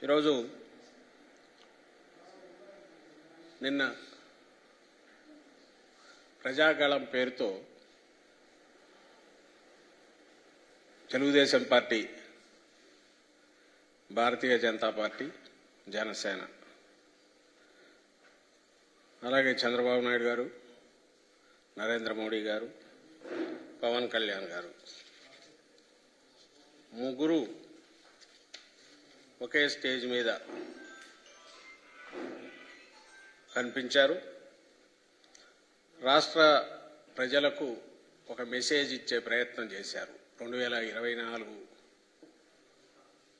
ఈరోజు నిన్న ప్రజాగళం పేరుతో తెలుగుదేశం పార్టీ, భారతీయ జనతా పార్టీ, జనసేన, అలాగే చంద్రబాబు నాయుడు గారు, నరేంద్ర మోడీ గారు, పవన్ కళ్యాణ్ గారు ముగ్గురు ఒకే స్టేజ్ మీద కనిపించారు. రాష్ట్ర ప్రజలకు ఒక మెసేజ్ ఇచ్చే ప్రయత్నం చేశారు 2024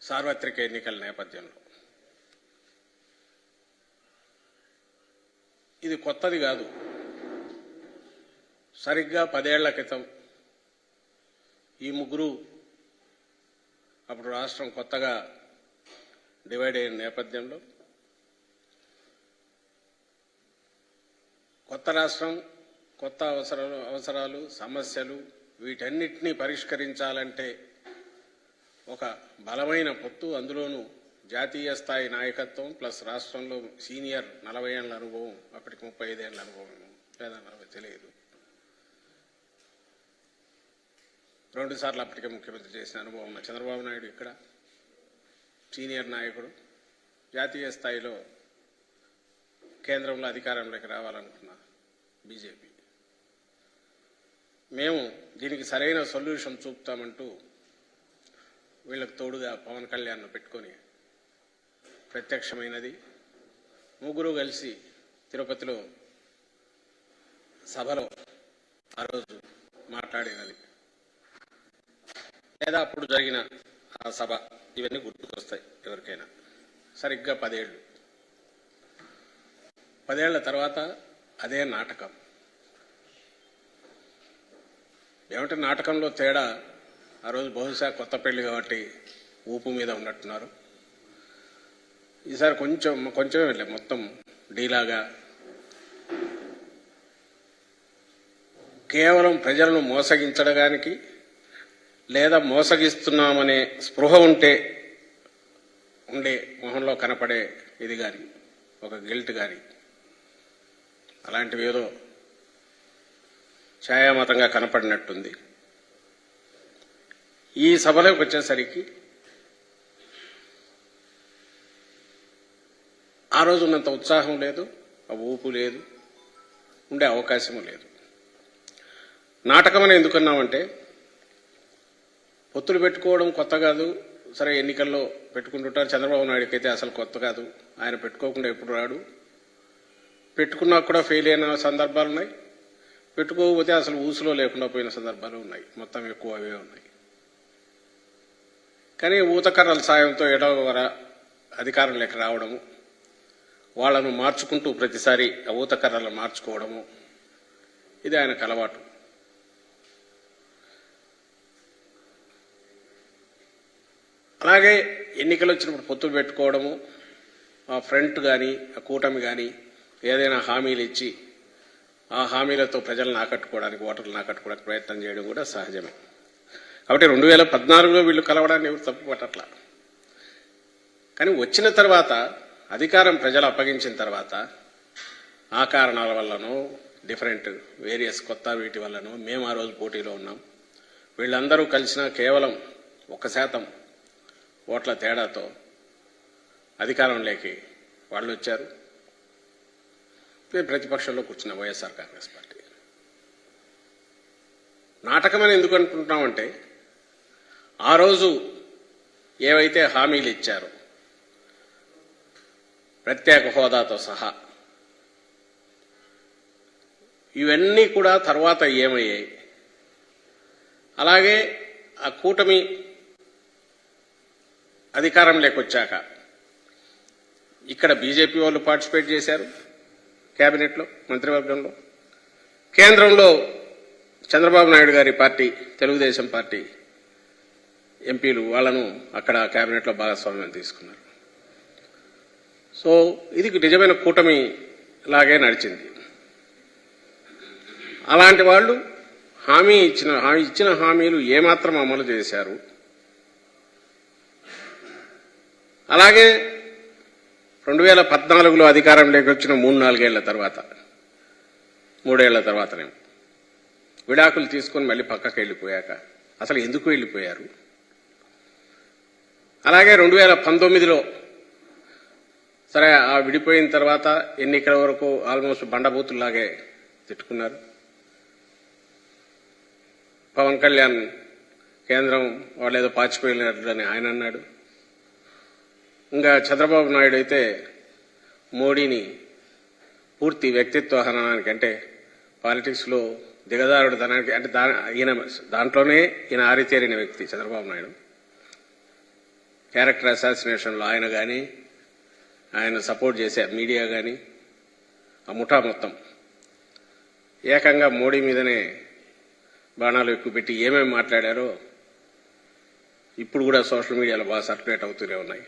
సార్వత్రిక ఎన్నికల నేపథ్యంలో. ఇది కొత్తది కాదు. సరిగ్గా 10 ఏళ్ల క్రితం ఈ ముగ్గురు, అప్పుడు రాష్ట్రం కొత్తగా డివైడ్ అయిన నేపథ్యంలో, కొత్త రాష్ట్రం, కొత్త అవసరాలు, సమస్యలు, వీటన్నిటినీ పరిష్కరించాలంటే ఒక బలమైన పొత్తు, అందులోనూ జాతీయ స్థాయి నాయకత్వం ప్లస్ రాష్ట్రంలో సీనియర్ 40 ఏళ్ల అనుభవం, అప్పటికి 35 ఏళ్ల అనుభవం లేదా 40 తెలియదు, 2 సార్లు అప్పటికే ముఖ్యమంత్రి చేసిన అనుభవం ఉన్న చంద్రబాబు నాయుడు ఇక్కడ సీనియర్ నాయకుడు, జాతీయ స్థాయిలో కేంద్రంలో అధికారంలోకి రావాలనుకున్న బీజేపీ. మేము దీనికి సరైన సొల్యూషన్ చూపుతామంటూ వీళ్ళకు తోడుగా పవన్ కళ్యాణ్ను పెట్టుకొని ప్రత్యక్షమైనది. ముగ్గురు కలిసి తిరుపతిలో సభలో ఆ రోజు మాట్లాడినది, లేదా అప్పుడు జరిగిన ఆ సభ, ఇవన్నీ గుర్తుకొస్తాయి ఎవరికైనా. సరిగ్గా 10 ఏళ్ళు, 10 ఏళ్ల తర్వాత అదే నాటకం. ఏమంటే నాటకంలో తేడా, ఆ రోజు బహుశా కొత్త పెళ్లి కాబట్టి ఊపు మీద ఉన్నట్టున్నారు. ఈసారి కొంచెం వెళ్ళే మొత్తం డీలాగా, కేవలం ప్రజలను మోసగించడానికి లేదా మోసగిస్తున్నామనే స్పృహ ఉండే మొహంలో కనపడే ఇది కానీ, ఒక గిల్ట్ కానీ, అలాంటివి ఏదో ఛాయామతంగా కనపడినట్టుంది. ఈ సభలోకి వచ్చేసరికి ఆ రోజు ఉన్నంత ఉత్సాహం లేదు, ఆ ఊపు లేదు, ఉండే అవకాశము లేదు. నాటకమని ఎందుకన్నామంటే, పొత్తులు పెట్టుకోవడం కొత్త కాదు. సరే, ఎన్నికల్లో పెట్టుకుంటుంటారు. చంద్రబాబు నాయుడుకి అయితే అసలు కొత్త కాదు. ఆయన పెట్టుకోకుండా ఎప్పుడు రాడు. పెట్టుకున్నా కూడా ఫెయిల్ అయిన సందర్భాలు ఉన్నాయి. పెట్టుకోకపోతే అసలు ఊసులో లేకుండా పోయిన సందర్భాలు ఉన్నాయి. మొత్తం ఎక్కువ అవే ఉన్నాయి. కానీ ఊతకర్రల సాయంతో ఎడవర అధికారంలోకి రావడము, వాళ్లను మార్చుకుంటూ ప్రతిసారి ఆ ఊతకర్రలు మార్చుకోవడము, ఇది ఆయనకు అలవాటు. అలాగే ఎన్నికలు వచ్చినప్పుడు పొత్తులు పెట్టుకోవడము, ఆ ఫ్రంట్ కానీ ఆ కూటమి కానీ ఏదైనా హామీలు ఇచ్చి ఆ హామీలతో ప్రజలను ఆకట్టుకోవడానికి, ఓటర్లను ఆకట్టుకోవడానికి ప్రయత్నం చేయడం కూడా సహజమే. కాబట్టి 2014లో వీళ్ళు కలవడాన్ని ఎవరు తప్పుపట్టట్లా. కానీ వచ్చిన తర్వాత, అధికారం ప్రజలు అప్పగించిన తర్వాత, ఆ కారణాల వల్లనో డిఫరెంట్ వేరియస్ కొత్త వీటి వల్లనో మేము ఆ రోజు పోటీలో ఉన్నాం. వీళ్ళందరూ కలిసినా కేవలం 1% ఓట్ల తేడాతో అధికారంలోకి వాళ్ళు వచ్చారు. మేము ప్రతిపక్షంలో కూర్చున్న వైఎస్ఆర్ కాంగ్రెస్ పార్టీ. నాటకమని ఎందుకు అనుకుంటున్నామంటే, ఆ రోజు ఏవైతే హామీలు ఇచ్చారో ప్రత్యేక హోదాతో సహా, ఇవన్నీ కూడా తర్వాత ఏమయ్యాయి. అలాగే ఆ కూటమి అధికారంలోకి వచ్చాక ఇక్కడ బీజేపీ వాళ్ళు పార్టిసిపేట్ చేశారు కేబినెట్లో, మంత్రివర్గంలో. కేంద్రంలో చంద్రబాబు నాయుడు గారి పార్టీ, తెలుగుదేశం పార్టీ ఎంపీలు వాళ్ళను అక్కడ కేబినెట్లో భాగస్వామ్యం తీసుకున్నారు. సో ఇది నిజమైన కూటమి లాగే నడిచింది. అలాంటి వాళ్ళు ఇచ్చిన హామీలు ఏమాత్రం అమలు చేశారు, అలాగే 2014లో అధికారంలోకి వచ్చిన 3-4 తర్వాత 3 ఏళ్ల తర్వాతనే విడాకులు తీసుకొని మళ్ళీ పక్కకి వెళ్ళిపోయాక అసలు ఎందుకు వెళ్ళిపోయారు? అలాగే 2019లో సరే ఆ విడిపోయిన తర్వాత ఎన్నికల వరకు ఆల్మోస్ట్ బండబూతుల్లాగే తిట్టుకున్నారు. పవన్ కళ్యాణ్ కేంద్రం వాళ్ళు ఏదో పాచిపోయినట్లని ఆయన అన్నాడు. ఇంకా చంద్రబాబు నాయుడు అయితే మోడీని పూర్తి వ్యక్తిత్వ హననానికి అంటే పాలిటిక్స్లో దిగజారుడు ధనానికి అంటే ఈయన దాంట్లోనే ఈయన ఆరితేరిన వ్యక్తి చంద్రబాబు నాయుడు. క్యారెక్టర్ అసాసినేషన్లో ఆయన కానీ ఆయన సపోర్ట్ చేసే మీడియా కానీ ఆ ముఠా మొత్తం ఏకంగా మోడీ మీదనే బాణాలు ఎక్కువ పెట్టి ఏమేమి మాట్లాడారో ఇప్పుడు కూడా సోషల్ మీడియాలో బాగా సర్క్యులేట్ అవుతూనే ఉన్నాయి.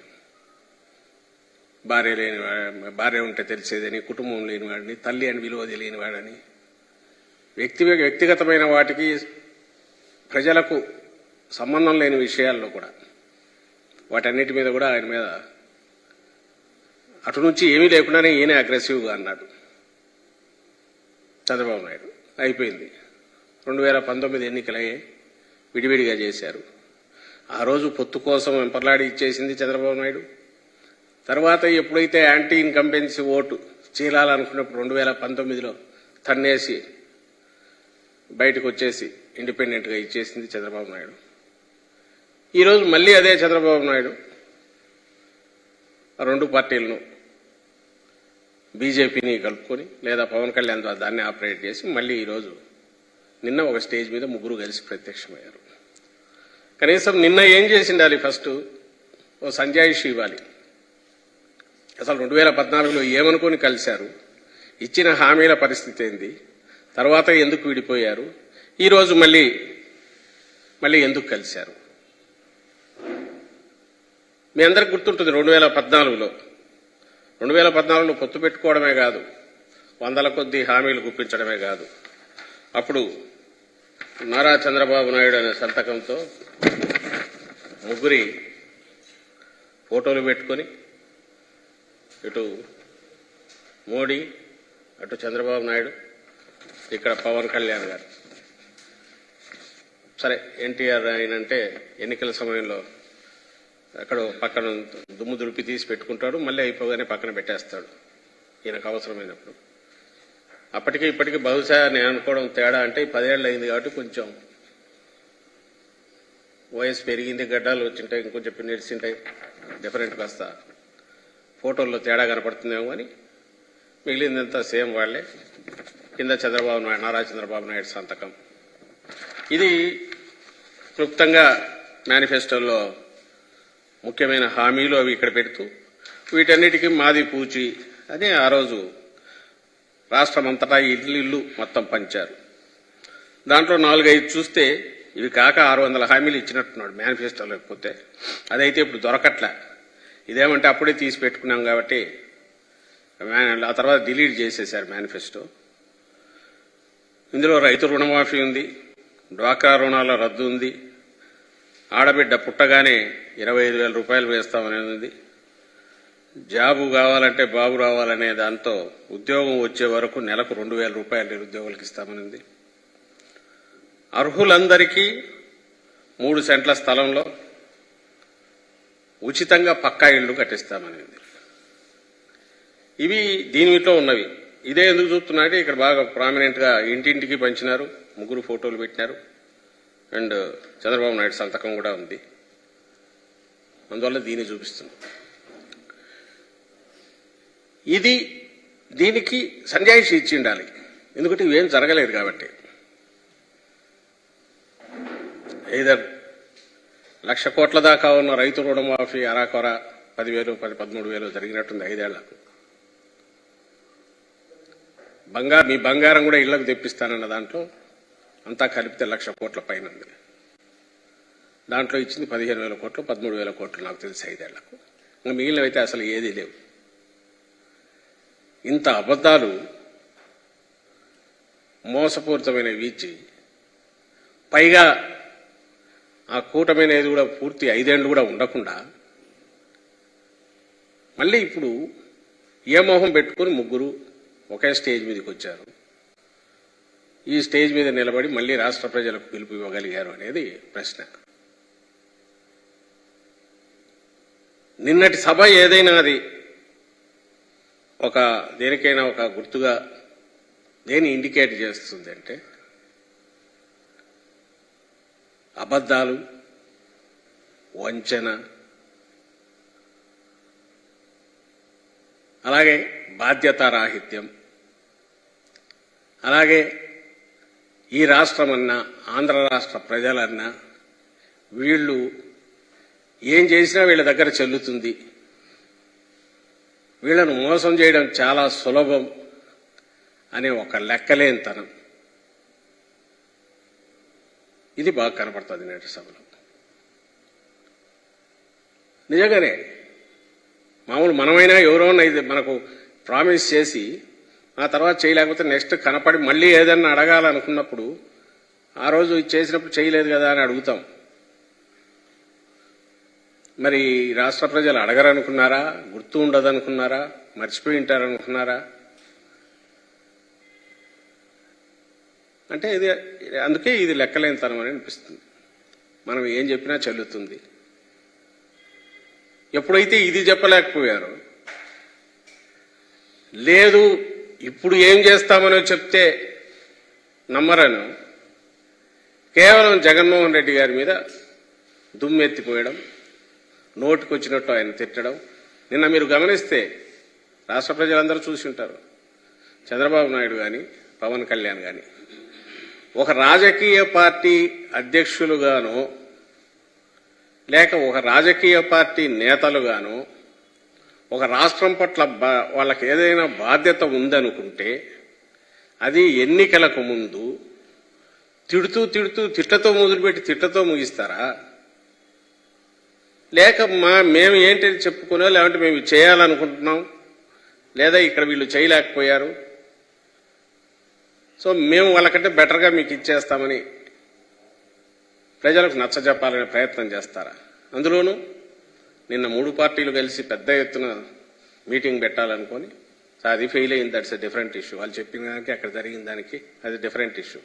భార్య ఉంటే తెలిసేదని, కుటుంబం లేనివాడిని, తల్లి అని విలువ తెలియనివాడని, వ్యక్తిగతమైన వాటికి ప్రజలకు సంబంధం లేని విషయాల్లో కూడా వాటన్నిటి మీద కూడా ఆయన మీద అటు నుంచి ఏమీ లేకుండానే ఈయన అగ్రెసివ్గా అన్నాడు చంద్రబాబు నాయుడు. అయిపోయింది. 2019 ఎన్నికలయ్యాయి, విడివిడిగా చేశారు. ఆ రోజు పొత్తు కోసం వెంపర్లాడి ఇచ్చేసింది చంద్రబాబు నాయుడు. తర్వాత ఎప్పుడైతే యాంటీ ఇన్కంబెన్సీ ఓటు చీలాలనుకున్నప్పుడు 2019లో తన్నేసి బయటకు వచ్చేసి ఇండిపెండెంట్గా ఇచ్చేసింది చంద్రబాబు నాయుడు. ఈరోజు మళ్ళీ అదే చంద్రబాబు నాయుడు ఆ రెండు పార్టీలను బీజేపీని కలుపుకొని లేదా పవన్ కళ్యాణ్ ద్వారా దాన్ని ఆపరేట్ చేసి మళ్ళీ ఈరోజు నిన్న ఒక స్టేజ్ మీద ముగ్గురు కలిసి ప్రత్యక్షమయ్యారు. కనీసం నిన్న ఏం చేసిండాలి? ఫస్ట్ ఓ సంజాయిషి ఇవ్వాలి. అసలు 2014లో ఏమనుకొని కలిశారు? ఇచ్చిన హామీల పరిస్థితి ఏంది? తర్వాత ఎందుకు విడిపోయారు? ఈరోజు మళ్ళీ ఎందుకు కలిశారు? మీ అందరికి గుర్తుంటుంది 2014లో పొత్తు పెట్టుకోవడమే కాదు, 100ల కొద్దీ హామీలు గుప్పించడమే కాదు, అప్పుడు నారా చంద్రబాబు నాయుడు అనే సంతకంతో ముగ్గురి ఫోటోలు పెట్టుకొని ఇటు మోడీ, అటు చంద్రబాబు నాయుడు, ఇక్కడ పవన్ కళ్యాణ్ గారు. సరే, ఎన్టీఆర్ ఆయనంటే ఎన్నికల సమయంలో అక్కడ పక్కన దుమ్ము దులిపి తీసి పెట్టుకుంటాడు, మళ్ళీ అయిపోగానే పక్కన పెట్టేస్తాడు ఈయనకు అవసరమైనప్పుడు. అప్పటికి ఇప్పటికీ బహుశా నేను అనుకోవడం తేడా అంటే 10 ఏళ్ళు అయింది కాబట్టి కొంచెం వయసు పెరిగింది, గడ్డాలు వచ్చింటాయి, ఇంకొంచెం నెరిసింటాయి, డిఫరెంట్ కాస్త ఫోటోల్లో తేడా కనపడుతుందేమో అని మిగిలిందంతా సేమ్ వాళ్లే. కింద చంద్రబాబు నాయుడు, నారా చంద్రబాబు నాయుడు సంతకం. ఇది క్లుప్తంగా మేనిఫెస్టోలో ముఖ్యమైన హామీలు అవి ఇక్కడ పెడుతూ వీటన్నిటికీ మాది పూచి అని ఆ రోజు రాష్ట్రం అంతటా ఇల్లు మొత్తం పంచారు. దాంట్లో 4-5 చూస్తే ఇవి కాక 600 హామీలు ఇచ్చినట్టున్నాడు మేనిఫెస్టో. లేకపోతే అదైతే ఇప్పుడు దొరకట్లే. ఇదేమంటే అప్పుడే తీసి పెట్టుకున్నాం కాబట్టి ఆ తర్వాత డిలీట్ చేసేశారు మేనిఫెస్టో. ఇందులో రైతు రుణమాఫీ ఉంది, డ్వాక్రా రుణాల రద్దు ఉంది, ఆడబిడ్డ పుట్టగానే 25,000 రూపాయలు వేస్తామనేది ఉంది, జాబు కావాలంటే బాబు రావాలనే దాంతో ఉద్యోగం వచ్చే వరకు నెలకు 2,000 రూపాయలు నిరుద్యోగులకు ఇస్తామనింది, అర్హులందరికీ 3 సెంట్ల స్థలంలో ఉచితంగా పక్కా ఇళ్లు కట్టిస్తామనేది. ఇవి దీనిలో ఉన్నవి. ఇదే ఎందుకు చూస్తున్నారంటే ఇక్కడ బాగా ప్రామినెంట్ గా ఇంటింటికి పంచినారు, ముగ్గురు ఫోటోలు పెట్టినారు, అండ్ చంద్రబాబు నాయుడు సంతకం కూడా ఉంది. అందువల్ల దీన్ని చూపిస్తున్నాం. దీనికి సంజాయిషి ఇచ్చి ఉండాలి, ఎందుకంటే ఇవేం జరగలేదు కాబట్టి. ఏదర్ 1,00,000 కోట్ల దాకా ఉన్న రైతు రుణమాఫీ అరాకొర 10,000, 13,000 జరిగినట్టుంది 5 ఏళ్లకు. మీ బంగారం కూడా ఇళ్లకు తెప్పిస్తానన్న దాంట్లో అంతా కలిపితే 1,00,000 కోట్ల పైన ఉంది. దాంట్లో ఇచ్చింది 15,000 కోట్లు, 13,000 కోట్లు నాకు తెలిసి 5 ఏళ్లకు. ఇంకా మిగిలినవైతే అసలు ఏదీ లేవు. ఇంత అబద్దాలు, మోసపూరితమైనవి ఇచ్చి పైగా ఆ కూటమి అనేది కూడా పూర్తి 5 ఏళ్లు కూడా ఉండకుండా మళ్ళీ ఇప్పుడు ఏ మొహం పెట్టుకుని ముగ్గురు ఒకే స్టేజ్ మీదకి వచ్చారు, ఈ స్టేజ్ మీద నిలబడి మళ్ళీ రాష్ట్ర ప్రజలకు పిలుపు ఇవ్వగలిగారు అనేది ప్రశ్న. నిన్నటి సభ ఏదైనా అది దేనికైనా ఒక గుర్తుగా దేని ఇండికేట్ చేస్తుంది అంటే అబద్ధాలు, వంచన, అలాగే బాధ్యతారాహిత్యం, అలాగే ఈ రాష్ట్రమన్నా ఆంధ్ర రాష్ట్ర ప్రజలన్నా వీళ్ళు ఏం చేసినా వీళ్ళ దగ్గర చెల్లుతుంది, వీళ్ళను మోసం చేయడం చాలా సులభం అనే ఒక లెక్కలేనితనం ఇది బాగా కనపడుతుంది నేటి సభలో. నిజంగానే మామూలు మనమైనా ఎవరోనా ఇది మనకు ప్రామిస్ చేసి ఆ తర్వాత చేయలేకపోతే నెక్స్ట్ కనపడి మళ్ళీ ఏదన్నా అడగాలనుకున్నప్పుడు ఆ రోజు చేసినప్పుడు చేయలేదు కదా అని అడుగుతాం. మరి రాష్ట్ర ప్రజలు అడగరనుకున్నారా, గుర్తు ఉండదనుకున్నారా, మర్చిపోయి ఉంటారనుకున్నారా? అంటే ఇది అందుకే ఇది లెక్కలేనితనం అని అనిపిస్తుంది. మనం ఏం చెప్పినా చెల్లుతుంది. ఎప్పుడైతే ఇది చెప్పలేకపోయారో, లేదు ఇప్పుడు ఏం చేస్తామనో చెప్తే నమ్మరను కేవలం జగన్మోహన్ రెడ్డి గారి మీద దుమ్మెత్తిపోయడం, నోటికొచ్చినట్టు ఆయన తిట్టడం. నిన్న మీరు గమనిస్తే రాష్ట్ర ప్రజలందరూ చూసి ఉంటారు, చంద్రబాబు నాయుడు కానీ పవన్ కళ్యాణ్ కానీ ఒక రాజకీయ పార్టీ అధ్యక్షులుగానో లేక ఒక రాజకీయ పార్టీ నేతలుగానో ఒక రాష్ట్రం పట్ల వాళ్ళకి ఏదైనా బాధ్యత ఉందనుకుంటే అది ఎన్నికలకు ముందు తిట్టతో మొదలుపెట్టి తిట్టతో ముగిస్తారా? లేక మేము ఏంటి చెప్పుకున్నా, లేదంటే మేము చేయాలనుకుంటున్నాం, లేదా ఇక్కడ వీళ్ళు చేయలేకపోయారు సో మేము వాళ్ళకంటే బెటర్గా మీకు ఇచ్చేస్తామని ప్రజలకు నచ్చజెప్పాలనే ప్రయత్నం చేస్తారా? అందులోనూ నిన్న 3 పార్టీలు కలిసి పెద్ద ఎత్తున మీటింగ్ పెట్టాలనుకొని అది ఫెయిల్ అయింది. That's a different issue. వాళ్ళు చెప్పిన దానికి అక్కడ జరిగిన దానికి అది డిఫరెంట్ ఇష్యూ.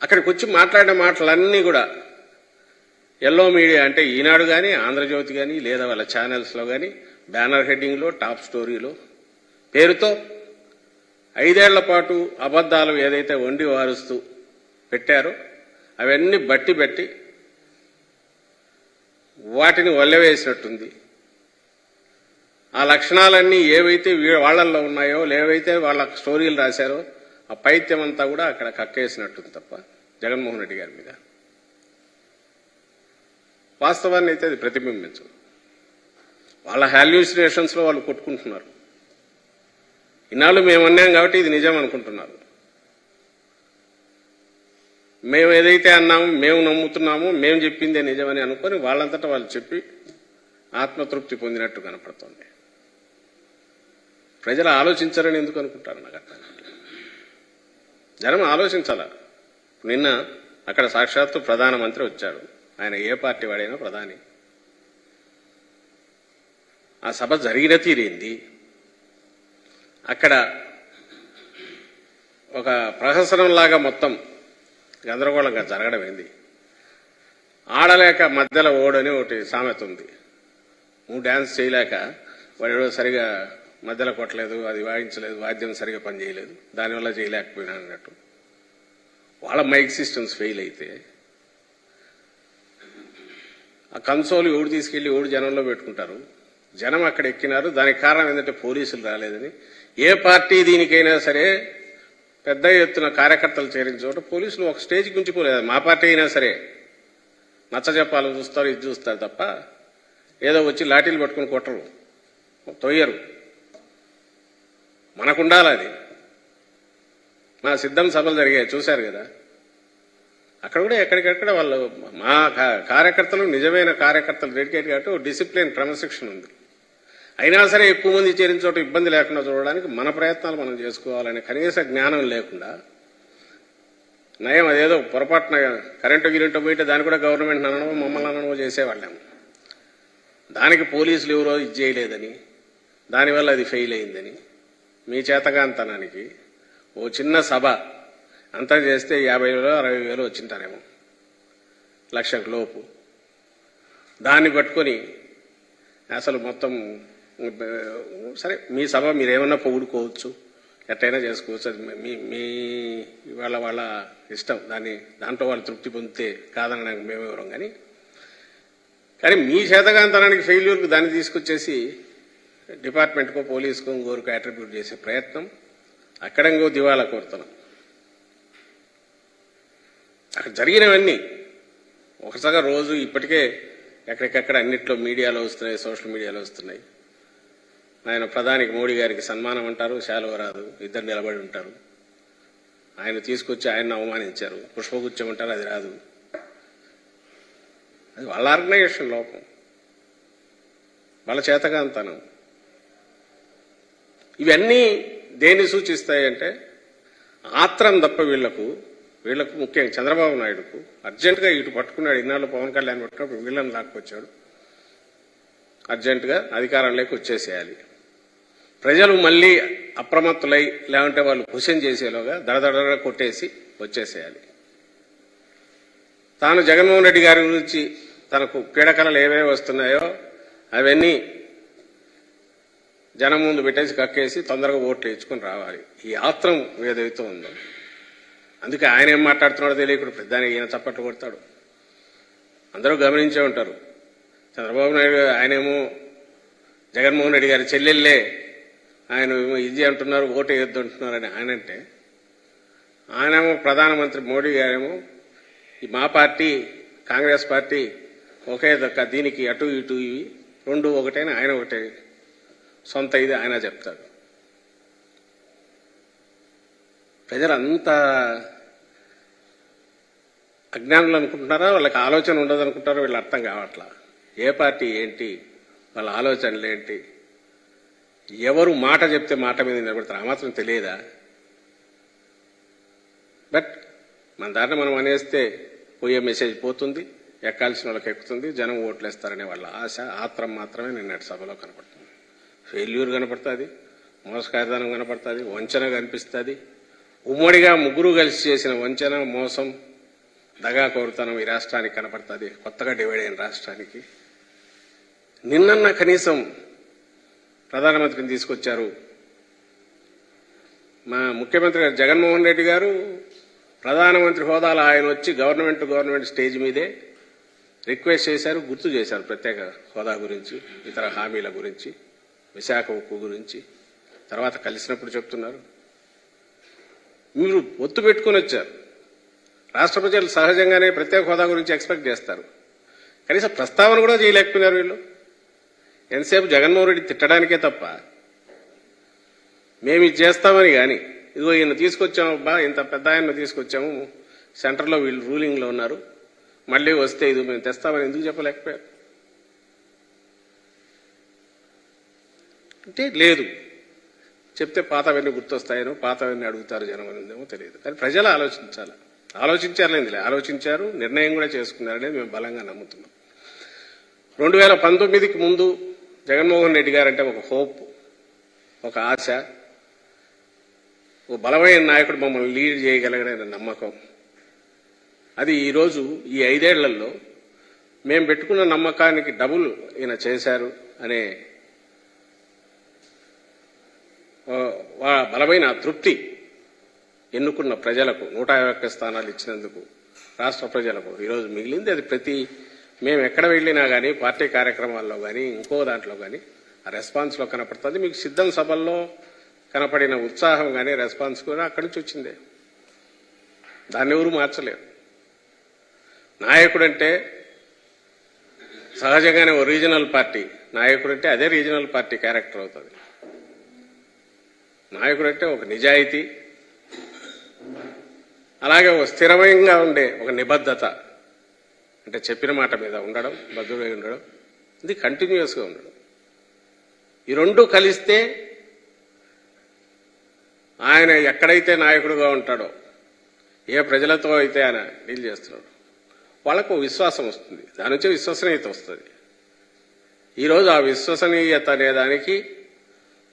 అక్కడికి వచ్చి మాట్లాడిన మాటలన్నీ కూడా ఎల్లో మీడియా అంటే ఈనాడు కానీ ఆంధ్రజ్యోతి కానీ లేదా వాళ్ళ ఛానల్స్లో కానీ బ్యానర్ హెడ్డింగ్లో టాప్ స్టోరీలో పేరుతో 5 ఏళ్ల పాటు అబద్ధాలు ఏదైతే వండి వారుస్తూ పెట్టారో అవన్నీ బట్టి వాటిని వల్లవేసినట్టుంది. ఆ లక్షణాలన్నీ ఏవైతే వాళ్లల్లో ఉన్నాయో, ఏవైతే వాళ్ళ స్టోరీలు రాశారో ఆ పైత్యం అంతా కూడా అక్కడ కక్కేసినట్టుంది తప్ప జగన్మోహన్ రెడ్డి గారి మీద వాస్తవాన్ని అయితే అది ప్రతిబింబించదు. వాళ్ళ హాల్యూసినేషన్స్ లో వాళ్ళు కొట్టుకుంటున్నారు. ఇన్నాళ్ళు మేము అన్నాం కాబట్టి ఇది నిజం అనుకుంటున్నారు. మేము ఏదైతే అన్నామో, మేము నమ్ముతున్నామో, మేము చెప్పిందే నిజమని అనుకొని వాళ్ళంతటా వాళ్ళు చెప్పి ఆత్మతృప్తి పొందినట్టు కనపడుతోంది. ప్రజలు ఆలోచించారని ఎందుకు అనుకుంటారు? నాకు అర్థం కాదు. జనం ఆలోచించాలా. నిన్న అక్కడ సాక్షాత్తు ప్రధానమంత్రి వచ్చాడు. ఆయన ఏ పార్టీ వాడైనా ప్రధాని. ఆ సభ జరిగిన తీరేంది? అక్కడ ఒక ప్రహసనంలాగా మొత్తం గందరగోళంగా జరగడం ఏంది? ఆడలేక మధ్యలో ఓడని ఒకటి సామెత ఉంది. నువ్వు డ్యాన్స్ చేయలేక వాడు సరిగా మధ్యలో కొట్టలేదు, అది వాయించలేదు, వాద్యం సరిగా పనిచేయలేదు, దానివల్ల చేయలేకపోయినా అన్నట్టు. వాళ్ళ మైక్ సిస్టమ్స్ ఫెయిల్ అయితే ఆ కన్సోల్ ఎవడు తీసుకెళ్లి ఎవడు జనంలో పెట్టుకుంటారు. జనం అక్కడ ఎక్కినారు. దానికి కారణం ఏంటంటే పోలీసులు రాలేదని. ఏ పార్టీ దీనికైనా సరే పెద్ద ఎత్తున కార్యకర్తలు చేరిన చోట పోలీసులు ఒక స్టేజ్కి ఉంచిపోలేదు. మా పార్టీ అయినా సరే నచ్చ చెప్పాలని చూస్తారు, ఇది చూస్తారు తప్ప ఏదో వచ్చి లాఠీలు పట్టుకుని కొట్టరు, తొయ్యరు. మనకుండాలి అది. మా సిద్ధం సభలు జరిగాయి చూశారు కదా. అక్కడ కూడా ఎక్కడికక్కడ వాళ్ళు మా కార్యకర్తలు నిజమైన కార్యకర్తలు డెడికేట్ కాబట్టి డిసిప్లిన్ క్రమశిక్షణ ఉంది. అయినా సరే ఎక్కువ మంది చేరిన చోట ఇబ్బంది లేకుండా చూడడానికి మన ప్రయత్నాలు మనం చేసుకోవాలనే కనీస జ్ఞానం లేకుండా నయం అదేదో పొరపాటున కరెంటు గిరింటో పోయితే దాన్ని కూడా గవర్నమెంట్ అనడమో మమ్మల్ని అనడమో చేసేవాళ్ళేమో. దానికి పోలీసులు ఎవరో ఇది చేయలేదని, దానివల్ల అది ఫెయిల్ అయిందని, మీ చేతగాంతనానికి ఓ చిన్న సభ అంతా చేస్తే 50,000 60,000 వచ్చింటారేమో, లక్షకు లోపు. దాన్ని పట్టుకొని అసలు మొత్తం సరే మీ సభ మీరేమన్నా పొగుడుకోవచ్చు, ఎట్టయినా చేసుకోవచ్చు, అది మీ వాళ్ళ ఇష్టం. దాంట్లో వాళ్ళు తృప్తి పొందితే కాదనడానికి మేమెవరం. కానీ మీ చేతగాంతనానికి ఫెయిల్యూర్కు దాన్ని తీసుకొచ్చేసి డిపార్ట్మెంట్కో పోలీసుకో ఇంకోరికో అట్రిబ్యూట్ చేసే ప్రయత్నం, అక్కడ ఇంకో దివాలా కోరుతున్నాం. అక్కడ జరిగినవన్నీ ఒకసారి రోజు ఇప్పటికే ఎక్కడికెక్కడ అన్నిట్లో మీడియాలో వస్తున్నాయి, సోషల్ మీడియాలో వస్తున్నాయి. ఆయన ప్రధానికి మోడీ గారికి సన్మానం అంటారు, శాలువ రాదు, ఇద్దరు నిలబడి ఉంటారు. ఆయన తీసుకొచ్చి ఆయన్ని అవమానించారు, పుష్పగుచ్చం అంటారు, అది రాదు. అది వాళ్ళ ఆర్గనైజేషన్ లోపం, వాళ్ళ చేతగాంతనం. ఇవన్నీ దేన్ని సూచిస్తాయంటే ఆత్రం తప్ప వీళ్లకు ముఖ్యంగా చంద్రబాబు నాయుడుకు అర్జెంటుగా ఇటు పట్టుకున్నాడు. ఇన్నాళ్ళు పవన్ కళ్యాణ్ పట్టుకున్నప్పుడు వీళ్ళని లాక్కొచ్చాడు. అర్జెంటుగా అధికారంలోకి వచ్చేసేయాలి. ప్రజలు మళ్లీ అప్రమత్తులై లేకుంటే వాళ్ళు క్వశ్చన్ చేసేలోగా దడదడగా కొట్టేసి వచ్చేసేయాలి. తాను జగన్మోహన్ రెడ్డి గారి గురించి తనకు పీడకలలు ఏవేవి వస్తున్నాయో అవన్నీ జనం ముందు పెట్టేసి కక్కేసి తొందరగా ఓట్లు ఇచ్చుకొని రావాలి. ఈ ఆత్రం ఏదైతే ఉందో, అందుకే ఆయన ఏం మాట్లాడుతున్నాడో తెలియకుండా పెద్దానికి ఈయన చప్పట్లు కొడతాడు. అందరూ గమనించే ఉంటారు. చంద్రబాబు నాయుడు ఆయనేమో జగన్మోహన్ రెడ్డి గారి చెల్లెళ్ళే ఆయన ఇది అంటున్నారు, ఓటు వేయొద్దు అంటున్నారని ఆయన అంటే, ఆయనేమో ప్రధానమంత్రి మోడీ గారేమో ఈ మా పార్టీ కాంగ్రెస్ పార్టీ ఒకే దక్క, దీనికి అటు ఇటు ఇవి రెండు ఒకటేని ఆయన ఒకటే సొంత ఇది ఆయన చెప్తాడు. ప్రజలంతా అజ్ఞానులు అనుకుంటున్నారా, వాళ్ళకి ఆలోచన ఉండదు అనుకుంటారో వీళ్ళు అర్థం కావట్లా. ఏ పార్టీ ఏంటి, వాళ్ళ ఆలోచనలు ఏంటి, ఎవరు మాట చెప్తే మాట మీద నిలబడతారు, ఆ మాత్రం తెలియదా? బట్ మన దాంట్లో మనం అనేస్తే పోయే మెసేజ్ పోతుంది, ఎక్కాల్సిన వాళ్ళకి ఎక్కుతుంది, జనం ఓట్లేస్తారనే వాళ్ళ ఆశ ఆత్రం మాత్రమే నిన్నటి సభలో కనపడుతుంది. ఫెయిల్యూర్ కనపడుతుంది, మోసకారితనం కనపడుతుంది, వంచన కనిపిస్తుంది. ఉమ్మడిగా ముగ్గురు కలిసి చేసిన వంచన, మోసం, దగా కోరుతనం ఈ రాష్ట్రానికి కనపడుతుంది. కొత్తగా డివైడ్ అయిన రాష్ట్రానికి నిన్న కనీసం ప్రధానమంత్రిని తీసుకొచ్చారు. మా ముఖ్యమంత్రి గారు జగన్మోహన్ రెడ్డి గారు ప్రధానమంత్రి హోదాలో ఆయన వచ్చి గవర్నమెంట్ స్టేజ్ మీదే రిక్వెస్ట్ చేశారు, గుర్తు చేశారు ప్రత్యేక హోదా గురించి, ఇతర హామీల గురించి, విశాఖ ఉక్కు గురించి. తర్వాత కలిసినప్పుడు చెప్తున్నారు. మీరు ఒత్తు పెట్టుకుని వచ్చారు. రాష్ట్ర ప్రజలు సహజంగానే ప్రత్యేక హోదా గురించి ఎక్స్పెక్ట్ చేస్తారు. కనీసం ప్రస్తావన కూడా చేయలేకపోయినారు వీళ్ళు. ఎంతసేపు జగన్మోహన్ రెడ్డి తిట్టడానికే తప్ప మేము ఇది చేస్తామని కానీ, ఇదిగో ఈయన తీసుకొచ్చామబ్బా, ఇంత పెద్ద ఆయన తీసుకొచ్చాము, సెంటర్లో వీళ్ళు రూలింగ్లో ఉన్నారు, మళ్ళీ వస్తే ఇది మేము తెస్తామని ఎందుకు చెప్పలేకపోయారు? అంటే లేదు, చెప్తే పాతవన్నీ గుర్తొస్తాయనో, పాతవన్నీ అడుగుతారు జనం అనేదేమో తెలియదు. కానీ ప్రజలు ఆలోచించారు, నిర్ణయం కూడా చేసుకున్నారనేది మేము బలంగా నమ్ముతున్నాం. 2019కి ముందు జగన్మోహన్ రెడ్డి గారంటే ఒక హోప్, ఒక ఆశ, ఒక బలమైన నాయకుడు మమ్మల్ని లీడ్ చేయగలిగిన నమ్మకం. అది ఈరోజు ఈ 5 ఏళ్లలో మేము పెట్టుకున్న నమ్మకానికి డబుల్ ఈయన చేశారు అనే బలమైన తృప్తి ఎన్నుకున్న ప్రజలకు 151 స్థానాలు ఇచ్చినందుకు రాష్ట్ర ప్రజలకు ఈరోజు మిగిలింది. అది మేము ఎక్కడ వెళ్ళినా కానీ, పార్టీ కార్యక్రమాల్లో కానీ, ఇంకో దాంట్లో కానీ ఆ రెస్పాన్స్లో కనపడుతుంది. మీకు సిద్ధం సభల్లో కనపడిన ఉత్సాహం కానీ, రెస్పాన్స్ కూడా అక్కడి నుంచి వచ్చిందే. దాన్ని ఎవరు మార్చలేరు. నాయకుడంటే సహజంగానే ఓ రీజనల్ పార్టీ నాయకుడంటే అదే రీజనల్ పార్టీ క్యారెక్టర్ అవుతుంది. నాయకుడంటే ఒక నిజాయితీ, అలాగే ఒక స్థిరమంగా ఉండే ఒక నిబద్ధత, అంటే చెప్పిన మాట మీద ఉండడం, బద్దుడై ఉండడం, ఇది కంటిన్యూస్గా ఉండడం. ఈ రెండు కలిస్తే ఆయన ఎక్కడైతే నాయకుడుగా ఉంటాడో, ఏ ప్రజలతో అయితే ఆయన డీల్ చేస్తున్నాడు, వాళ్ళకు విశ్వాసం వస్తుంది. దాని నుంచి విశ్వసనీయత వస్తుంది. ఈరోజు ఆ విశ్వసనీయత అనే దానికి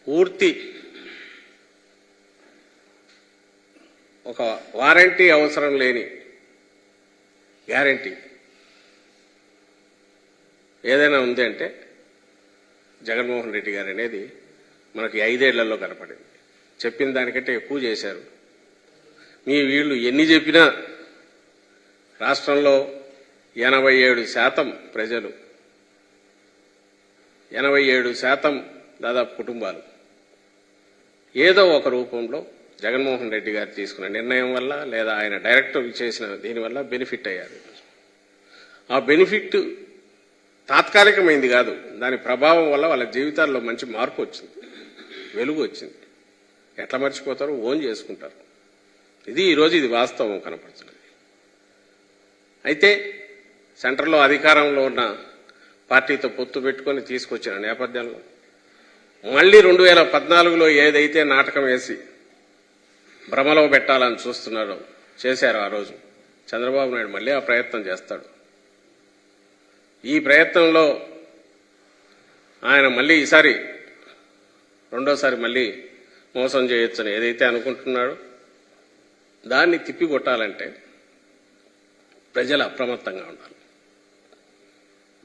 పూర్తి ఒక వారంటీ అవసరం లేని గ్యారంటీ ఏదైనా ఉంది అంటే జగన్మోహన్ రెడ్డి గారు అనేది మనకి 5 ఏళ్లలో కనపడింది. చెప్పిన దానికంటే ఎక్కువ చేశారు. వీళ్ళు ఎన్ని చెప్పినా రాష్ట్రంలో 87% ప్రజలు 87% దాదాపు కుటుంబాలు ఏదో ఒక రూపంలో జగన్మోహన్ రెడ్డి గారు తీసుకున్న నిర్ణయం వల్ల లేదా ఆయన డైరెక్టర్ చేసిన దీనివల్ల బెనిఫిట్ అయ్యారు. ఆ బెనిఫిట్ తాత్కాలికమైంది కాదు, దాని ప్రభావం వల్ల వాళ్ళ జీవితాల్లో మంచి మార్పు వచ్చింది, వెలుగు వచ్చింది. ఎట్లా మర్చిపోతారు, ఓన్ చేసుకుంటారు. ఈరోజు ఇది వాస్తవం కనపడుతున్నది. అయితే సెంటర్లో అధికారంలో ఉన్న పార్టీతో పొత్తు పెట్టుకొని తీసుకొచ్చిన నేపథ్యంలో మళ్లీ 2014లో ఏదైతే నాటకం వేసి భ్రమలో పెట్టాలని చూస్తున్నారో చేశారో ఆ రోజు చంద్రబాబు నాయుడు మళ్లీ ఆ ప్రయత్నం చేస్తాడు. ఈ ప్రయత్నంలో ఆయన మళ్లీ ఈసారి రెండోసారి మళ్లీ మోసం చేయొచ్చని ఏదైతే అనుకుంటున్నాడో దాన్ని తిప్పికొట్టాలంటే ప్రజలు అప్రమత్తంగా ఉండాలి.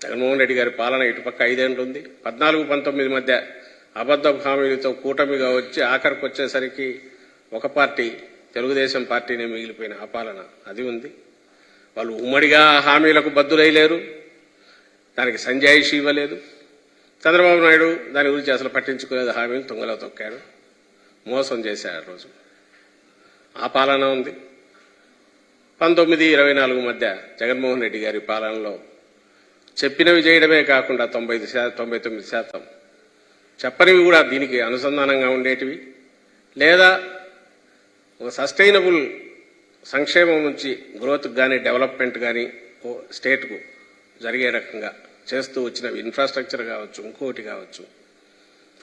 జగన్మోహన్ రెడ్డి గారి పాలన ఇటుపక్క 5 ఏళ్లు ఉంది. 14-19 మధ్య అబద్ధపు హామీలతో కూటమిగా వచ్చి ఆఖరికి వచ్చేసరికి ఒక పార్టీ తెలుగుదేశం పార్టీనే మిగిలిపోయిన ఆ పాలన అది ఉంది. వాళ్ళు ఉమ్మడిగా హామీలకు బద్దులైలేరు, దానికి సంజాయిషి ఇవ్వలేదు. చంద్రబాబు నాయుడు దాని గురించి అసలు పట్టించుకునేది, హామీలు తుంగలో తొక్కాడు, మోసం చేశారు. ఆ రోజు ఆ పాలన ఉంది. 19-24 మధ్య జగన్మోహన్ రెడ్డి గారి పాలనలో చెప్పినవి చేయడమే కాకుండా 99% చెప్పనివి కూడా దీనికి అనుసంధానంగా ఉండేటివి, లేదా ఒక సస్టైనబుల్ సంక్షేమం నుంచి గ్రోత్ కానీ డెవలప్మెంట్ కానీ స్టేట్కు జరిగే రకంగా చేస్తూ వచ్చినవి, ఇన్ఫ్రాస్ట్రక్చర్ కావచ్చు, ఇంకోటి కావచ్చు,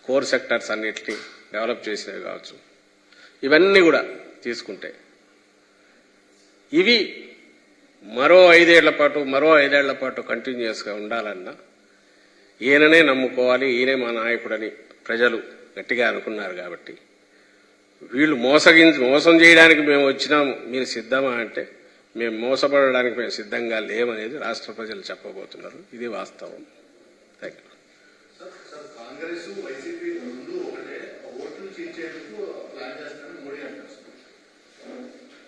కోర్ సెక్టర్స్ అన్నిటినీ డెవలప్ చేసినవి కావచ్చు, ఇవన్నీ కూడా తీసుకుంటే ఇవి మరో 5 ఏళ్ల పాటు కంటిన్యూస్గా ఉండాలన్నా ఈయననే నమ్ముకోవాలి, ఈయనే మా నాయకుడని ప్రజలు గట్టిగా అనుకున్నారు. కాబట్టి వీళ్ళు మోసం చేయడానికి మేము వచ్చినాము, మీరు సిద్ధమా అంటే మేము మోసపడడానికి మేము సిద్ధంగా లేమనేది రాష్ట్ర ప్రజలు చెప్పబోతున్నారు. ఇది వాస్తవం. Thank you.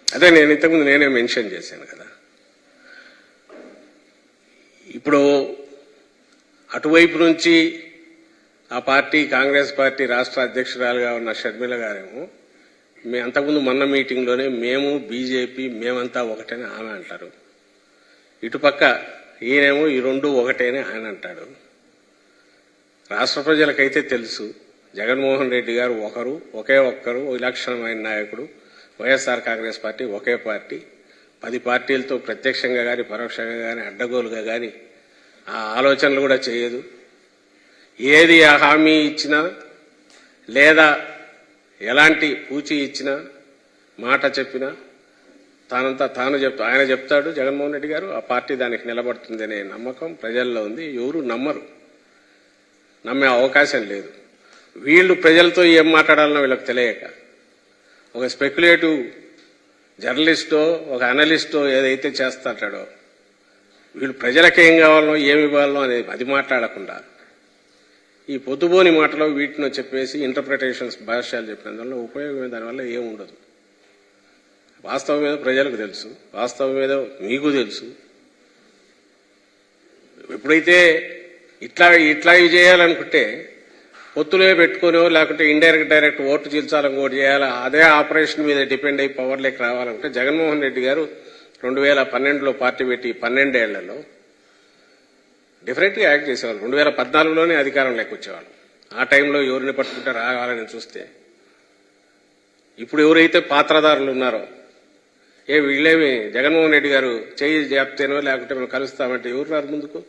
అదే నేను ఇంతకుముందు నేనే మెన్షన్ చేశాను కదా. ఇప్పుడు అటువైపు నుంచి ఆ పార్టీ కాంగ్రెస్ పార్టీ రాష్ట్ర అధ్యక్షురాలుగా ఉన్న షర్మిల గారేమో అంతకుముందు మొన్న మీటింగ్లోనే మేము బీజేపీ మేమంతా ఒకటని ఆమె అంటారు. ఇటుపక్క ఈయనేమో ఈ రెండు ఒకటేనే ఆయన అంటాడు. రాష్ట్ర ప్రజలకైతే తెలుసు జగన్మోహన్ రెడ్డి గారు ఒకే ఒక్కరు విలక్షణమైన నాయకుడు. వైఎస్ఆర్ కాంగ్రెస్ పార్టీ ఒకే పార్టీ. 10 పార్టీలతో ప్రత్యక్షంగా కానీ పరోక్షంగా కానీ అడ్డగోలుగా కానీ ఆ ఆలోచనలు కూడా చేయదు. ఏది ఆ హామీ ఇచ్చినా లేదా ఎలాంటి పూచి ఇచ్చినా మాట చెప్పినా ఆయన చెప్తాడు జగన్మోహన్ రెడ్డి గారు. ఆ పార్టీ దానికి నిలబడుతుందనే నమ్మకం ప్రజల్లో ఉంది. ఎవరు నమ్మే అవకాశం లేదు. వీళ్ళు ప్రజలతో ఏం మాట్లాడాలనో వీళ్ళకి తెలియక ఒక స్పెక్యులేటివ్ జర్నలిస్టో ఒక అనలిస్టో ఏదైతే చేస్తాడో వీళ్ళు ప్రజలకు ఏం కావాలనో ఏమి ఇవ్వాలనో అనేది అది మాట్లాడకుండా ఈ పొద్దుబోని మాటలో వీటిని చెప్పేసి ఇంటర్ప్రిటేషన్స్ భాష్యాలు చెప్పినందువల్ల ఉపయోగం దానివల్ల ఏముండదు. వాస్తవం మీద ప్రజలకు తెలుసు, వాస్తవం మీద మీకు తెలుసు. ఎప్పుడైతే ఇట్లా చేయాలనుకుంటే పొత్తులే పెట్టుకునో లేకుంటే డైరెక్ట్ ఓటు చీల్చాలని ఓటు చేయాలా, అదే ఆపరేషన్ మీద డిపెండ్ అయ్యి పవర్లోకి రావాలంటే జగన్మోహన్ రెడ్డి గారు 2012లో పార్టీ పెట్టి 12 ఏళ్లలో డిఫరెంట్గా యాక్ట్ చేసేవాళ్ళు. 2014లోనే అధికారంలోకి వచ్చేవాళ్ళు. ఆ టైంలో ఎవరిని పట్టుకుంటే రావాలని చూస్తే ఇప్పుడు ఎవరైతే పాత్రదారులు ఉన్నారో వీళ్ళేమి జగన్మోహన్ రెడ్డి గారు చేయి జాప్తేనో లేకుంటే మేము కలుస్తామంటే ఎవరు రారు ముందుకు?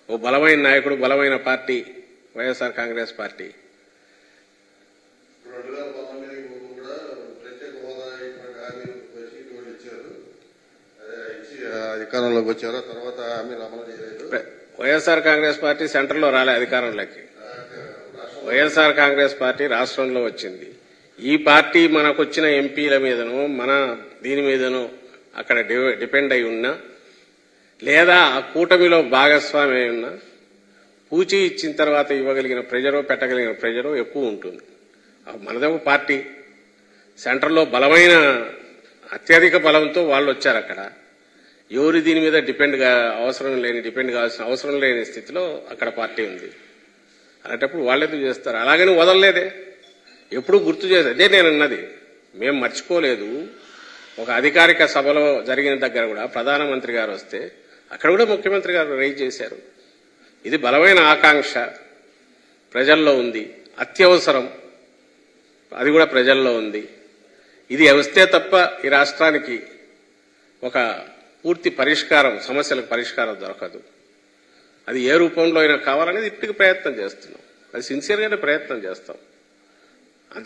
ఓ బలమైన నాయకుడు, బలమైన పార్టీ వైఎస్ఆర్ కాంగ్రెస్ పార్టీ. అధికారంలోకి వచ్చారో తర్వాత హామీలు అమలు చేయలేదు. వైఎస్ఆర్ కాంగ్రెస్ పార్టీ సెంటర్లో రాలే అధికారంలోకి. వైఎస్ఆర్ కాంగ్రెస్ పార్టీ రాష్ట్రంలో వచ్చింది. ఈ పార్టీ మనకు వచ్చిన ఎంపీల మీదనో మన దీని మీదనో అక్కడ డిపెండ్ అయి ఉన్నా, లేదా ఆ కూటమిలో భాగస్వామి అయి ఉన్నా, పూచి ఇచ్చిన తర్వాత ఇవ్వగలిగిన ప్రెజరో పెట్టగలిగిన ప్రెజరో ఎక్కువ ఉంటుంది. మనదే ఒక పార్టీ సెంటర్లో బలమైన అత్యధిక బలంతో వాళ్ళు వచ్చారు. అక్కడ ఎవరి దీని మీద డిపెండ్ కావాల్సిన అవసరం లేని స్థితిలో అక్కడ పార్టీ ఉంది. అలాంటప్పుడు వాళ్ళెందుకు చేస్తారు? అలాగని వదలలేదే, ఎప్పుడూ గుర్తు చేసి అదే నేను అన్నది. మేము మర్చిపోలేదు. ఒక అధికారిక సభలో జరిగిన దగ్గర కూడా ప్రధానమంత్రి గారు వస్తే అక్కడ కూడా ముఖ్యమంత్రి గారు రైజ్ చేశారు. ఇది బలమైన ఆకాంక్ష ప్రజల్లో ఉంది, అత్యవసరం, అది కూడా ప్రజల్లో ఉంది. ఇది వస్తే తప్ప ఈ రాష్ట్రానికి ఒక పూర్తి పరిష్కారం, సమస్యలకు పరిష్కారం దొరకదు. అది ఏ రూపంలో అయినా కావాలనేది ఇప్పటికి ప్రయత్నం చేస్తున్నాం. అది సిన్సియర్గానే ప్రయత్నం చేస్తాం.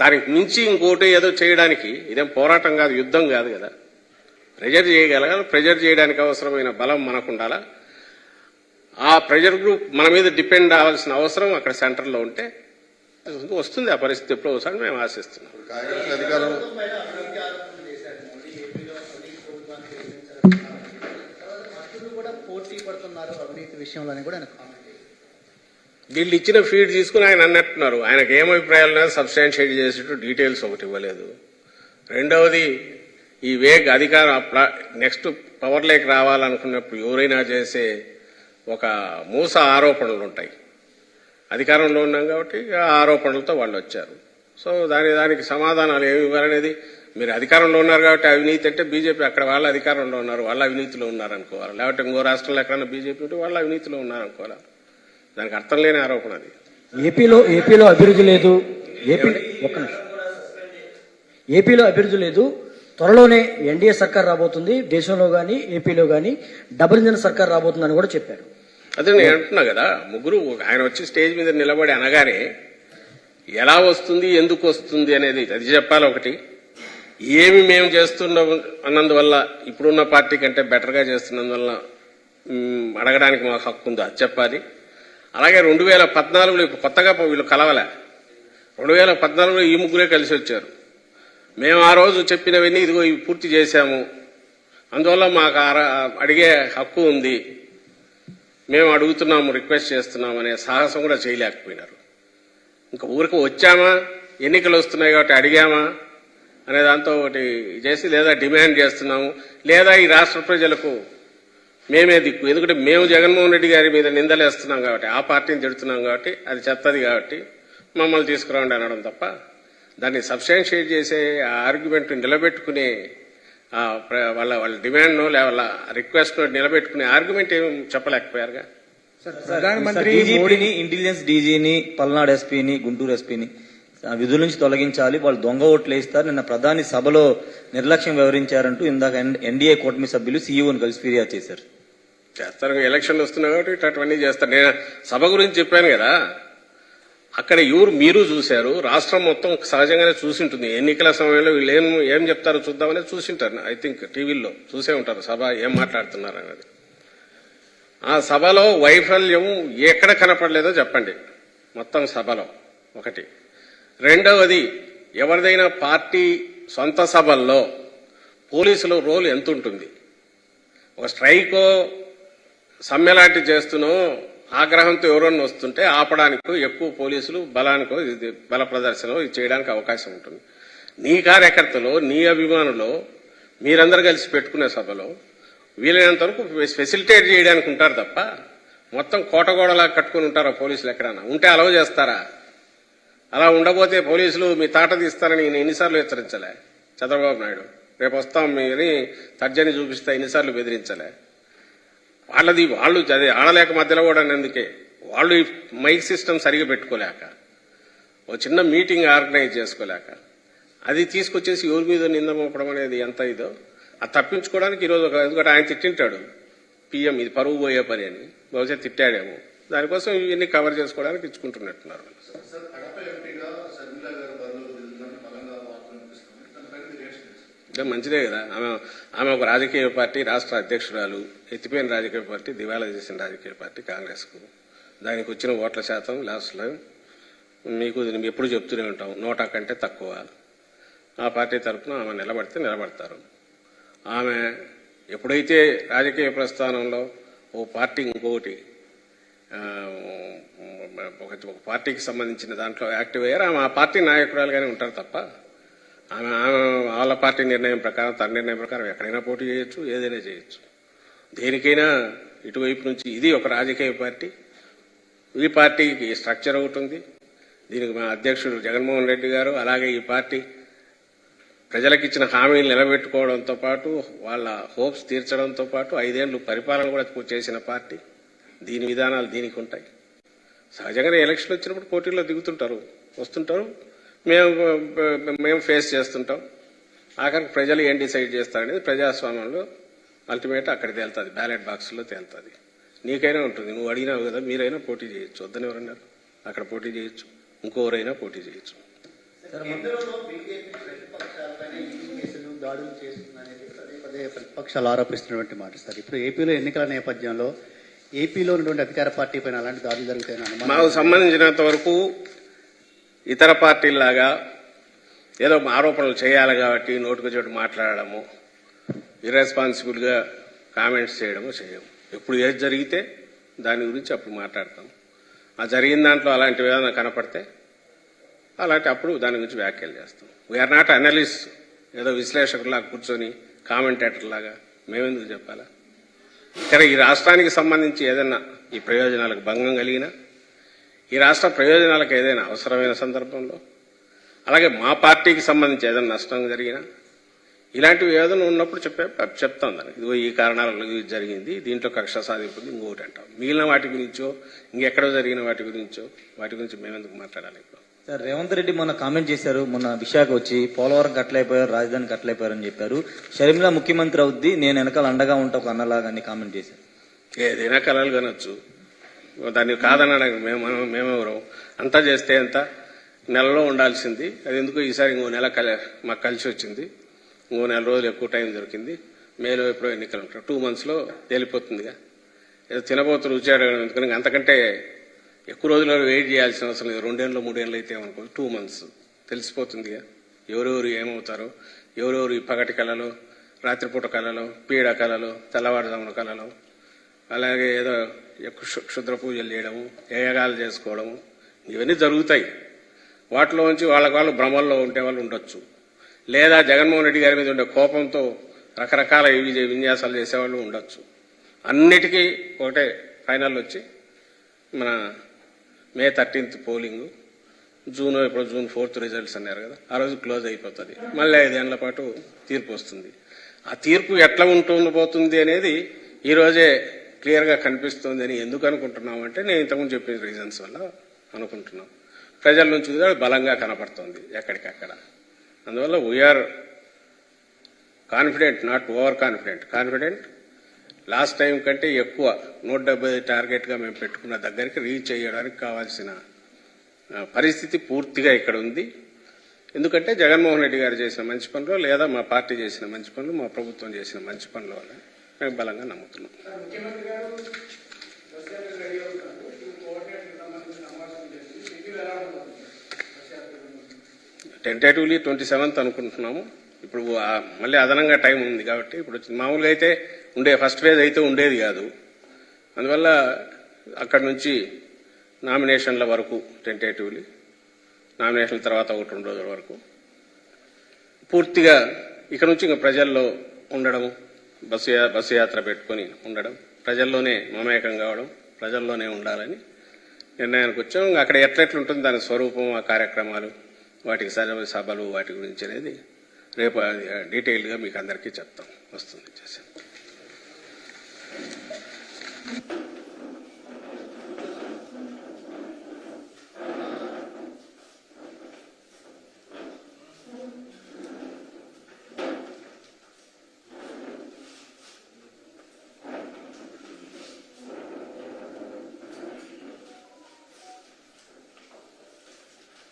దానికి మించి ఇంకోటి ఏదో చేయడానికి ఇదేం పోరాటం కాదు, యుద్ధం కాదు కదా. ప్రెజర్ చేయగలగాలి. ప్రెజర్ చేయడానికి అవసరమైన బలం మనకు ఉండాలా. ఆ ప్రెజర్ గ్రూప్ మన మీద డిపెండ్ అవ్వాల్సిన అవసరం అక్కడ సెంటర్లో ఉంటే వస్తుంది. ఆ పరిస్థితి ఎప్పుడో ఒకసారి మేము ఆశిస్తున్నాం. వీళ్ళు ఇచ్చిన ఫీడ్ తీసుకుని ఆయన అన్నట్టున్నారు. ఆయనకు ఏం అభిప్రాయాలు సబ్స్టాన్షియేట్ చేసేట్టు డీటెయిల్స్ ఒకటి ఇవ్వలేదు. రెండవది, ఈ వేగ్ అధికారం నెక్స్ట్ పవర్లోకి రావాలనుకున్నప్పుడు ఎవరైనా చేసే ఒక మూస ఆరోపణలు ఉంటాయి. అధికారంలో ఉన్నాం కాబట్టి ఆ ఆరోపణలతో వాళ్ళు వచ్చారు. సో దానికి సమాధానాలు ఏమి ఇవ్వాలనేది, మీరు అధికారంలో ఉన్నారు కాబట్టి అవినీతి అంటే బీజేపీ అక్కడ వాళ్ళు అధికారంలో ఉన్నారు, వాళ్ళ అవినీతిలో ఉన్నారనుకోవాలి. లేకపోతే ఇంకో రాష్ట్రంలో ఎక్కడన్నా బీజేపీ ఉంటే వాళ్ళ అవినీతిలో ఉన్నారనుకోవాలి. దానికి అర్థం లేని ఆరోపణ అది. ఏపీలో అభివృద్ధి లేదు. ఏపీలో అభివృద్ధి లేదు. త్వరలోనే ఎన్డీఏ సర్కార్ రాబోతుంది, దేశంలో గానీ ఏపీలో గానీ డబుల్ ఇంజిన్ సర్కార్ రాబోతుందని కూడా చెప్పారు. అదే నేను అంటున్నా కదా, ముగ్గురు ఆయన వచ్చి స్టేజ్ మీద నిలబడి అనగానే ఎలా వస్తుంది, ఎందుకు వస్తుంది అనేది అది చెప్పాలి. ఒకటి, ఏమి మేము చేస్తున్నాం అన్నందువల్ల, ఇప్పుడున్న పార్టీ కంటే బెటర్గా చేస్తున్నందువల్ల అడగడానికి మాకు హక్కు ఉందో అది చెప్పాలి. అలాగే 2014లో కొత్తగా వీళ్ళు కలవలే. 2014లో ఈ ముగ్గురే కలిసి వచ్చారు. మేము ఆ రోజు చెప్పినవన్నీ ఇదిగో ఇవి పూర్తి చేశాము, అందువల్ల మాకు అడిగే హక్కు ఉంది, మేము అడుగుతున్నాము, రిక్వెస్ట్ చేస్తున్నాము అనే సాహసం కూడా చేయలేకపోయినారు. ఇంకా ఊరికి వచ్చామా, ఎన్నికలు వస్తున్నాయి కాబట్టి అడిగామా అనే దాంతో ఒకటి చేసి, లేదా డిమాండ్ చేస్తున్నాము, లేదా ఈ రాష్ట్ర ప్రజలకు మేమే దిక్కు. ఎందుకంటే మేము జగన్మోహన్ రెడ్డి గారి మీద నిందలేస్తున్నాం కాబట్టి, ఆ పార్టీని తిడుతున్నాం కాబట్టి, అది చెత్తది కాబట్టి మమ్మల్ని తీసుకురావండి అనడం తప్ప, దాన్ని సబ్స్టాన్షియేట్ చేసే ఆ ఆర్గ్యుమెంట్ నిలబెట్టుకునే వాళ్ళ డిమాండ్నో వాళ్ళ రిక్వెస్ట్నో నిలబెట్టుకునే ఆర్గ్యుమెంట్ ఏం చెప్పలేకపోయారుగా. ప్రధానమంత్రి మోడీని, ఇంటెలిజెన్స్ డీజీని, పల్నాడు ఎస్పీని, గుంటూరు ఎస్పీని విధుల నుంచి తొలగించాలి, వాళ్ళు దొంగ ఓట్లు వేస్తారు, నిన్న ప్రధాని సభలో నిర్లక్ష్యం వ్యవహరించారంటూ ఇందాక ఎన్డీఏ కూటమి సభ్యులు సీఈఓని కలిసి ఫిర్యాదు చేశారు. చేస్తారు, ఎలక్షన్లు వస్తున్నాయి కాబట్టి అటువన్నీ చేస్తారు. నేను సభ గురించి చెప్పాను కదా, అక్కడ మీరు చూశారు, రాష్ట్రం మొత్తం సహజంగానే చూసింటుంది. ఎన్నికల సమయంలో వీళ్ళు ఏం చెప్తారో చూద్దామని చూసింటారు. ఐ థింక్ టీవీల్లో చూసే ఉంటారు సభ ఏం మాట్లాడుతున్నారు అనేది. ఆ సభలో వైఫల్యం ఎక్కడ కనపడలేదో చెప్పండి మొత్తం సభలో. ఒకటి. రెండవది, ఎవరిదైనా పార్టీ సొంత సభల్లో పోలీసుల రోల్ ఎంత ఉంటుంది? ఒక స్ట్రైకో సమ్మెలాంటి చేస్తున్నో ఆగ్రహంతో ఎవరన్నా వస్తుంటే ఆపడానికో ఎక్కువ పోలీసులు బలానికో బల ప్రదర్శన ఇది చేయడానికి అవకాశం ఉంటుంది. నీ కార్యకర్తలో, నీ అభిమానులో మీరందరూ కలిసి పెట్టుకునే సభలో వీలైనంత వరకు ఫెసిలిటేట్ చేయడానికి ఉంటారు తప్ప మొత్తం కోటగోడలా కట్టుకుని ఉంటారా పోలీసులు? ఎక్కడన్నా ఉంటే అలవ్ చేస్తారా? అలా ఉండబోతే పోలీసులు మీ తాట తీస్తారని నేను ఎన్నిసార్లు హెచ్చరించలే చంద్రబాబు నాయుడు. రేపు వస్తాం మీని తర్జని చూపిస్తా ఎన్నిసార్లు బెదిరించలే. వాళ్ళు అదే ఆడలేక మధ్యలో కూడా అందుకే వాళ్ళు ఈ మైక్ సిస్టమ్ సరిగా పెట్టుకోలేక, ఓ చిన్న మీటింగ్ ఆర్గనైజ్ చేసుకోలేక, అది తీసుకొచ్చేసి ఎవరి మీద నింద మోపడం అనేది ఎంత ఇదో అది తప్పించుకోవడానికి ఈరోజు ఎందుకంటే ఆయన తిట్టింటాడు పిఎం ఇది పరువు పోయే పని అని, బహుశా తిట్టాడేమో, దానికోసం ఇవన్నీ కవర్ చేసుకోవడానికి ఇచ్చుకుంటున్నట్టున్నారు. ఇట్లా మంచిదే కదా. ఆమె ఒక రాజకీయ పార్టీ రాష్ట్ర అధ్యక్షురాలు, ఎత్తిపోయిన రాజకీయ పార్టీ, దివాలా చేసిన రాజకీయ పార్టీ కాంగ్రెస్కు. దానికి వచ్చిన ఓట్ల శాతం లాస్ట్లో మీకు ఎప్పుడు చెప్తూనే ఉంటాం, 100 కంటే తక్కువ. ఆ పార్టీ తరఫున ఆమె నిలబడితే నిలబడతారు. ఆమె ఎప్పుడైతే రాజకీయ ప్రస్థానంలో ఓ పార్టీ ఇంకొకటి ఒక పార్టీకి సంబంధించిన దాంట్లో యాక్టివ్ అయ్యారు, ఆమె ఆ పార్టీ నాయకురాలుగానే ఉంటారు తప్ప ఆమె వాళ్ళ పార్టీ నిర్ణయం ప్రకారం, తన నిర్ణయం ప్రకారం ఎక్కడైనా పోటీ చేయొచ్చు, ఏదైనా చేయొచ్చు. దేనికైనా ఇటువైపు నుంచి ఇది ఒక రాజకీయ పార్టీ. ఈ పార్టీకి స్ట్రక్చర్ ఒకటి ఉంది. దీనికి మా అధ్యక్షుడు జగన్మోహన్ రెడ్డి గారు, అలాగే ఈ పార్టీ ప్రజలకు ఇచ్చిన హామీలు నిలబెట్టుకోవడంతో పాటు వాళ్ళ హోప్స్ తీర్చడంతో పాటు 5 ఏళ్లు పరిపాలన కూడా చేసిన పార్టీ. దీని విధానాలు దీనికి ఉంటాయి. సహజంగానే ఎలక్షన్ వచ్చినప్పుడు పోటీల్లో దిగుతుంటారు, వస్తుంటారు, మేము ఫేస్ చేస్తుంటాం. ఆఖరికి ప్రజలు ఏం డిసైడ్ చేస్తారనేది ప్రజాస్వామ్యంలో అల్టిమేట్ అక్కడ తేలుతుంది, బ్యాలెట్ బాక్స్లో తేలుతుంది. నీకైనా ఉంటుంది, నువ్వు అడిగినావు కదా, మీరైనా పోటీ చేయొచ్చు, వద్దని ఎవరన్నారు, అక్కడ పోటీ చేయొచ్చు, ఇంకోరైనా పోటీ చేయొచ్చు. దాడులు చేస్తుందనేది పదే పదే ప్రతిపక్షాలు ఆరోపిస్తున్నటువంటి మాట సార్. ఇప్పుడు ఏపీలో ఎన్నికల నేపథ్యంలో ఏపీలో ఉన్నటువంటి అధికార పార్టీ పైన అలాంటి దాడులు జరుగుతాయని మాకు సంబంధించినంత వరకు ఇతర పార్టీలాగా ఏదో ఆరోపణలు చేయాలి కాబట్టి నోటుకు చోటు మాట్లాడడము, ఇర్రెస్పాన్సిబుల్ గా కామెంట్స్ చేయడము చేయము. ఎప్పుడు ఏది జరిగితే దాని గురించి అప్పుడు మాట్లాడతాం. ఆ జరిగిన దాంట్లో అలాంటి ఏదైనా కనపడితే అప్పుడు దాని గురించి వ్యాఖ్యలు చేస్తాం. వీఆర్ నాట్ అనలిస్ట్, ఏదో విశ్లేషకులాగా కూర్చొని కామెంటేటర్ లాగా మేమెందుకు చెప్పాలా. ఇక్కడ ఈ రాష్ట్రానికి సంబంధించి ఏదైనా ఈ ప్రయోజనాలకు భంగం కలిగినా, ఈ రాష్ట్ర ప్రయోజనాలకు ఏదైనా అవసరమైన సందర్భంలో, అలాగే మా పార్టీకి సంబంధించి ఏదైనా నష్టం జరిగినా, ఇలాంటివి ఏదైనా ఉన్నప్పుడు చెప్తాం దానికి. ఇదిగో ఈ కారణాల జరిగింది, దీంట్లో కక్ష సాధింపుంది, ఇంకొకటి అంటాం. మిగిలిన వాటి గురించో, ఇంకెక్కడో జరిగిన వాటి గురించి మేమెందుకు మాట్లాడాలి. ఇప్పుడు సార్, రేవంత్ రెడ్డి మొన్న కామెంట్ చేశారు, మొన్న విశాఖ వచ్చి పోలవరం కట్టలేకపోయారు, రాజధాని కట్టలేకపోయారని చెప్పారు. షర్మిల ముఖ్యమంత్రి అవుద్ది, నేను వెనకాల అండగా ఉంటా ఒక అన్నలాగా కామెంట్ చేశారు. ఏదైనా కలలు కనొచ్చు, దాన్ని కాదనడానికి మేమెవరం. అంతా చేస్తే ఎంత, నెలలో ఉండాల్సింది, అది ఎందుకు ఈసారి ఇంకో నెల మాకు కలిసి వచ్చింది, ఇంకో 4 రోజులు ఎక్కువ టైం దొరికింది. మేలో ఎప్పుడో ఎన్నికలు ఉంటారు, 2 monthsలో తేలిపోతుందిగా. ఏదో తినబోతు రుచి అడగడం ఎందుకని అంతకంటే ఎక్కువ రోజులు వెయిట్ చేయాల్సిన అవసరం లేదు. 2 ఏళ్ళు 3 ఏళ్ళు అయితే ఏమనుకో, 2 months తెలిసిపోతుందిగా ఎవరెవరు ఏమవుతారో, ఎవరెవరు ఈ పగటి కళలో, రాత్రిపూట కళలో, పీడ కళలో, తెల్లవారుజామున కళలో, అలాగే ఏదో క్షుద్ర పూజలు చేయడము, యాగాలు చేసుకోవడము, ఇవన్నీ జరుగుతాయి. వాటిలోంచి వాళ్ళు భ్రమల్లో ఉంటే వాళ్ళు ఉండొచ్చు. లేదా జగన్మోహన్ రెడ్డి గారి మీద ఉండే కోపంతో రకరకాల విన్యాసాలు చేసేవాళ్ళు ఉండొచ్చు. అన్నిటికీ ఒకటే ఫైనల్ వచ్చి మన May 13th polling, June 4th results అన్నారు కదా, ఆ రోజు క్లోజ్ అయిపోతుంది. మళ్ళీ 5 ఏళ్ల పాటు తీర్పు వస్తుంది. ఆ తీర్పు ఎట్లా ఉంటుండబోతుంది అనేది ఈ రోజే క్లియర్గా కనిపిస్తుంది అని ఎందుకు అనుకుంటున్నాం అంటే, నేను ఇంతకుముందు చెప్పిన రీజన్స్ వల్ల అనుకుంటున్నాం. ప్రజల నుంచి కూడా బలంగా కనపడుతుంది ఎక్కడికక్కడ. అందువల్ల we are confident, not over confident. Last time కంటే ఎక్కువ 170 టార్గెట్గా మేము పెట్టుకున్న దగ్గరికి రీచ్ చేయడానికి కావాల్సిన పరిస్థితి పూర్తిగా ఇక్కడ ఉంది. ఎందుకంటే జగన్మోహన్ రెడ్డి గారు చేసిన మంచి పనులు, లేదా మా పార్టీ చేసిన మంచి పనులు, మా ప్రభుత్వం చేసిన మంచి పనుల వల్ల మేము బలంగా నమ్ముతున్నాం. టెంటేటివ్లీ 27th అనుకుంటున్నాము. ఇప్పుడు మళ్ళీ అదనంగా టైం ఉంది కాబట్టి, ఇప్పుడు మామూలుగా అయితే ఫస్ట్ ఫేజ్ అయితే ఉండేది కాదు. అందువల్ల అక్కడి నుంచి నామినేషన్ల వరకు టెంటేటివ్లీ, నామినేషన్ల తర్వాత 1-2 రోజుల వరకు పూర్తిగా ఇక్కడ నుంచి ఇంకా ప్రజల్లో ఉండడం, బస్సు యాత్ర పెట్టుకొని ఉండడం, ప్రజల్లోనే మమేకం కావడం, ప్రజల్లోనే ఉండాలని నిర్ణయానికి వచ్చాం. అక్కడ ఎట్లెట్లుంటుంది దాని స్వరూపం, ఆ కార్యక్రమాలు, వాటికి సభలు, వాటి గురించి అనేది రేపు డీటెయిల్గా మీకు అందరికీ చెప్తాం వస్తుంది.